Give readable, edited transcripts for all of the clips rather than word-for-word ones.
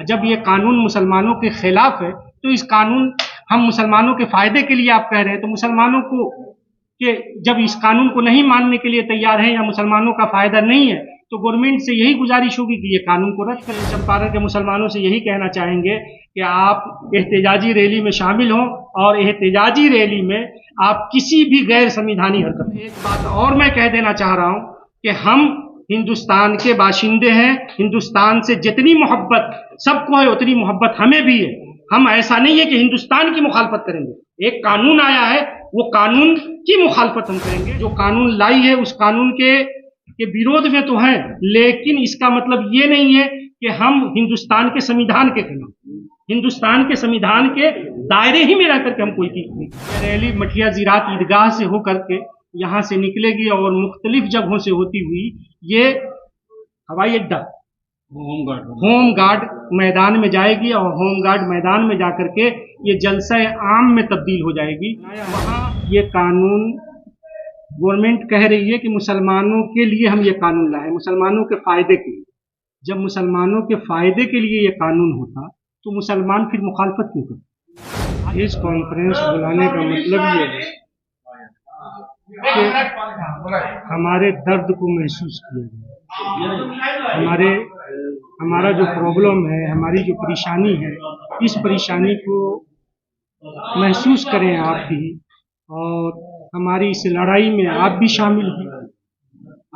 जब ये कानून मुसलमानों के खिलाफ है तो इस कानून हम मुसलमानों के फायदे के लिए आप कह रहे हैं, तो मुसलमानों को कि जब इस कानून को नहीं मानने के लिए तैयार हैं या मुसलमानों का फायदा नहीं है, तो गवर्नमेंट से यही गुजारिश होगी कि ये कानून को रद्द करें। चंपारण के मुसलमानों से यही कहना चाहेंगे कि आप एहतजाजी रैली में शामिल हों और एहतजाजी रैली में आप किसी भी गैर संविधानी हरकत। एक बात और मैं कह देना चाह रहा हूं कि हम हिंदुस्तान के बाशिंदे हैं, हिंदुस्तान से जितनी मोहब्बत सबको है उतनी मोहब्बत हमें भी है। हम ऐसा नहीं है कि हिंदुस्तान की मुखालफत करेंगे, एक कानून आया है वो कानून की मुखालफत हम करेंगे। जो कानून लाई है उस कानून के विरोध में तो हैं, लेकिन इसका मतलब ये नहीं है कि हम हिंदुस्तान के संविधान के खिलाफ, हिंदुस्तान के संविधान के दायरे ही में रह करके हम कोई चीज नहीं। रैली मठिया ज़ीरात ईदगाह से होकर के यहाँ से निकलेगी और मुख्तलिफ जगहों से होती हुई ये हवाई अड्डा होम गार्ड मैदान में जाएगी और होम गार्ड मैदान में जाकर के ये जलसा आम में तब्दील हो जाएगी। वहाँ ये कानून गवर्नमेंट कह रही है कि मुसलमानों के लिए हम ये कानून लाए, मुसलमानों के फायदे के लिए। जब मुसलमानों के फायदे के लिए ये कानून होता तो मुसलमान फिर मुखालफत क्यों करते। इस कॉन्फ्रेंस बुलाने का मतलब ये है कि हमारे दर्द को महसूस किया जाए, हमारा जो प्रॉब्लम है, हमारी जो परेशानी है, इस परेशानी को महसूस करें आप भी, और हमारी इस लड़ाई में आप भी शामिल हैं।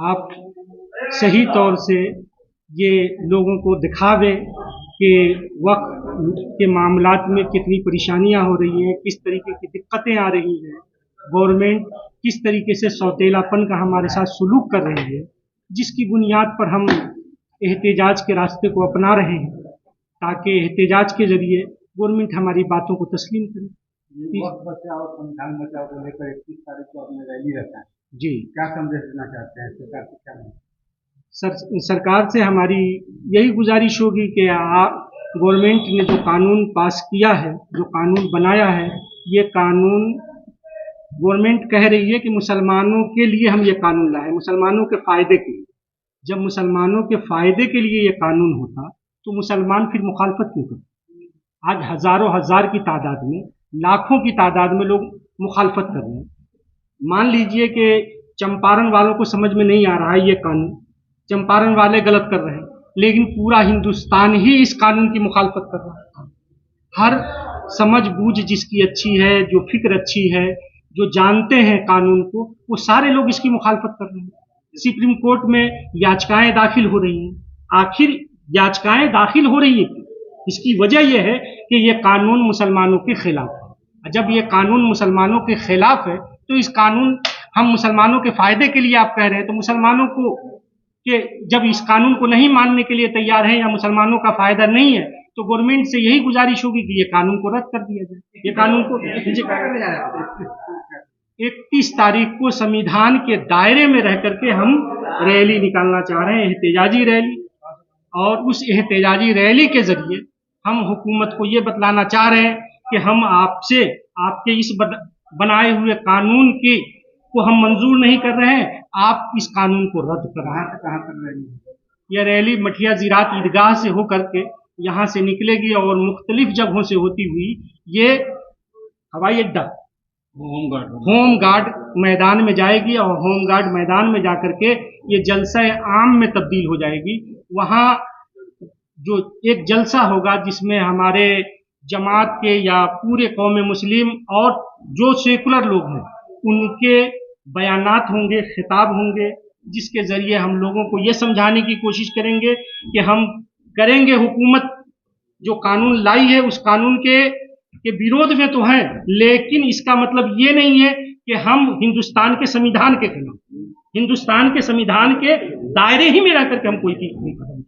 आप सही तौर से ये लोगों को दिखावें कि वक्त के मामलात में कितनी परेशानियां हो रही हैं, किस तरीके की दिक्कतें आ रही हैं, गवर्नमेंट किस तरीके से सौतेलापन का हमारे साथ सलूक कर रही है, जिसकी बुनियाद पर हम एहतजाज के रास्ते को अपना रहे हैं, ताकि एहतजाज के जरिए गवर्नमेंट हमारी बातों को तस्लीम करे। वक्त बचाओ संविधान बचाओ को लेकर 21 तारीख को अपने रैली रखा है जी, क्या संदेश देना चाहते हैं सरकार से? क्या सरकार से हमारी यही गुजारिश होगी कि गवर्नमेंट ने जो कानून पास किया है, जो कानून बनाया है, ये कानून गवर्नमेंट कह रही है कि मुसलमानों के लिए हम ये कानून लाए, मुसलमानों के फायदे के लिए। जब मुसलमानों के फायदे के लिए ये कानून होता तो मुसलमान फिर मुखालफत क्यों करते। आज हजारों हजार की तादाद में, लाखों की तादाद में लोग मुखालफत कर रहे हैं। मान लीजिए कि चंपारण वालों को समझ में नहीं आ रहा है ये कानून, चंपारण वाले गलत कर रहे हैं, लेकिन पूरा हिंदुस्तान ही इस कानून की मुखालफत कर रहा है। हर समझ बूझ जिसकी अच्छी है, जो फिक्र अच्छी है, जो जानते हैं कानून को, वो सारे लोग इसकी मुखालफत कर रहे हैं। सुप्रीम कोर्ट में याचिकाएं दाखिल हो रही हैं। आखिर याचिकाएं दाखिल हो रही हैं, इसकी वजह यह है कि ये कानून मुसलमानों के खिलाफ है। जब ये कानून मुसलमानों के खिलाफ है तो इस कानून हम मुसलमानों के फायदे के लिए आप कह रहे हैं, तो मुसलमानों को कि जब इस कानून को नहीं मानने के लिए तैयार हैं या मुसलमानों का फायदा नहीं है, तो गवर्नमेंट से यही गुजारिश होगी कि ये कानून को रद्द कर दिया जाए। ये कानून को 31 तारीख को संविधान के दायरे में रह करके हम रैली निकालना चाह रहे हैं, एहतजाजी रैली, और उस एहतजाजी रैली के जरिए हम हुकूमत को ये बतलाना चाह रहे हैं कि हम आपसे आपके इस बनाए हुए कानून को हम मंजूर नहीं कर रहे हैं, आप इस कानून को रद्द कर रहे हैं। कहाँ कर रहे हैं? यह रैली मठिया ज़ीरात ईदगाह से होकर के यहाँ से निकलेगी और मुख्तलिफ जगहों से होती हुई ये हवाई अड्डा होम गार्ड मैदान में जाएगी और होम गार्ड मैदान में जाकर के ये जलसा आम में तब्दील हो जाएगी। वहाँ जो एक जलसा होगा जिसमें हमारे जमात के या पूरे कौम मुस्लिम और जो सेकुलर लोग हैं उनके बयानात होंगे, खिताब होंगे, जिसके जरिए हम लोगों को ये समझाने की कोशिश करेंगे कि हम करेंगे, हुकूमत जो कानून लाई है उस कानून के विरोध में तो हैं, लेकिन इसका मतलब ये नहीं है कि हम हिंदुस्तान के संविधान के खिलाफ, हिंदुस्तान के संविधान के दायरे ही में रह करके हम कोई चीज नहीं करेंगे।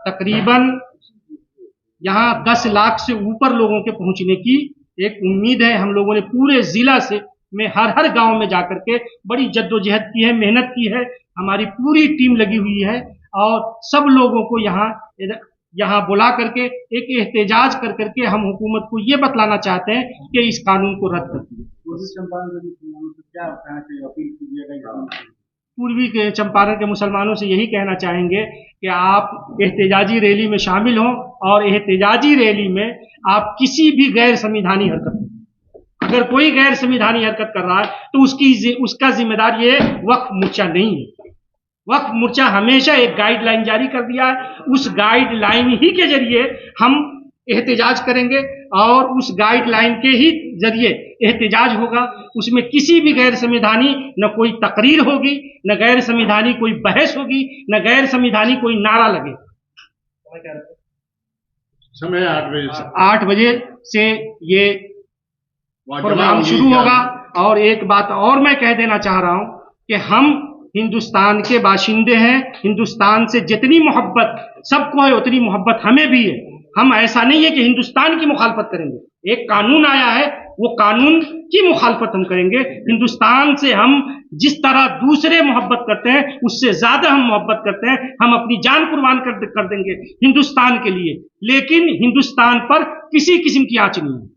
तकरीबन यहाँ 10 लाख से ऊपर लोगों के पहुंचने की एक उम्मीद है। हम लोगों ने पूरे जिला से में हर गांव में जाकर के बड़ी जद्दोजहद की है, मेहनत की है, हमारी पूरी टीम लगी हुई है और सब लोगों को यहाँ बुला करके एक एहतजाज कर करके हम हुकूमत को ये बतलाना चाहते हैं कि इस कानून को रद्द कर दिया। पूर्वी के चंपारण के मुसलमानों से यही कहना चाहेंगे कि आप एहतजाजी रैली में शामिल हों और एहतजाजी रैली में आप किसी भी गैर संविधानी हरकत, अगर कोई गैर संविधानी हरकत कर रहा है तो उसका जिम्मेदार ये वक्फ मोर्चा नहीं है। वक्फ मोर्चा हमेशा एक गाइडलाइन जारी कर दिया है, उस गाइडलाइन ही के जरिए हम एहतजाज करेंगे और उस गाइडलाइन के ही जरिए एहतजाज होगा। उसमें किसी भी गैर संविधानी न कोई तकरीर होगी, न गैर संविधानी कोई बहस होगी, न गैर संविधानी कोई नारा लगे। समय 8 बजे से 8 बजे से ये प्रोग्राम शुरू होगा। और एक बात और मैं कह देना चाह रहा हूं कि हम हिंदुस्तान के बाशिंदे हैं, हिंदुस्तान से जितनी मोहब्बत सबको है उतनी मोहब्बत हमें भी है। हम ऐसा नहीं है कि हिंदुस्तान की मुखालफत करेंगे, एक कानून आया है वो कानून की मुखालफत हम करेंगे। हिंदुस्तान से हम जिस तरह दूसरे मोहब्बत करते हैं उससे ज्यादा हम मोहब्बत करते हैं, हम अपनी जान कुर्बान कर देंगे हिंदुस्तान के लिए, लेकिन हिंदुस्तान पर किसी किस्म की आंच नहीं है।